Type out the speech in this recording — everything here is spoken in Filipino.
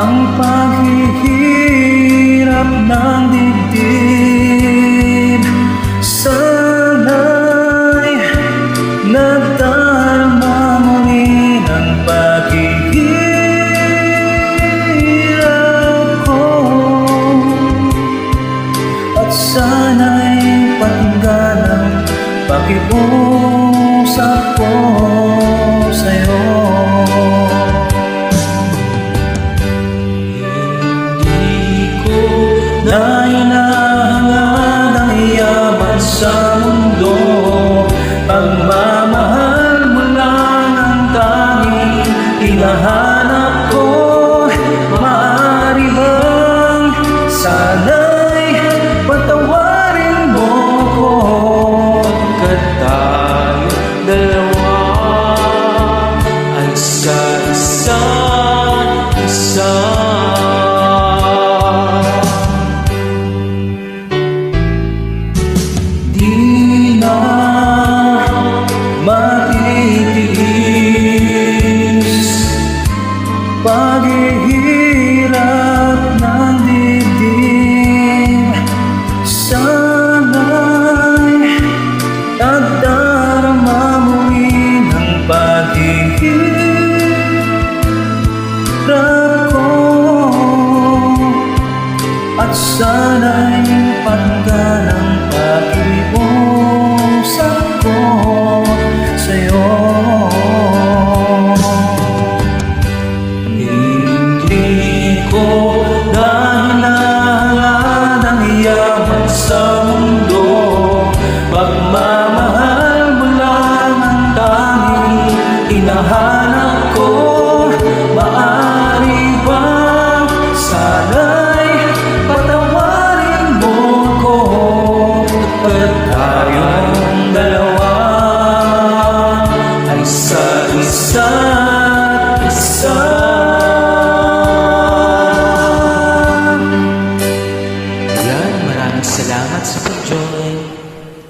ang paghihirap ng dibdib. Sana'y nadarama mo rin ang paghihirap ko, at sana'y pakinggan ang pakiusap ko sa'yo. Na hinahangad ang yaman sa mundo, pagmamahal mo lang ang tanging hinahanap ko. Maaari bang sana'y patawarin mo ko, pagkat tayo dalawa ay sa isa't isa. Di na matitiis paghihirap ng dibdib. Sana'y nadarama mo rin ang paghihirap ko, at sana'y pakinggan ang pakiusap ko sa'yo. Hindi ko dahilan ang yaman sa mundo, pagmamahal mo lang ang tanging hinahanap ko. Maaari bang sana'y patawarin mo ko, at tayo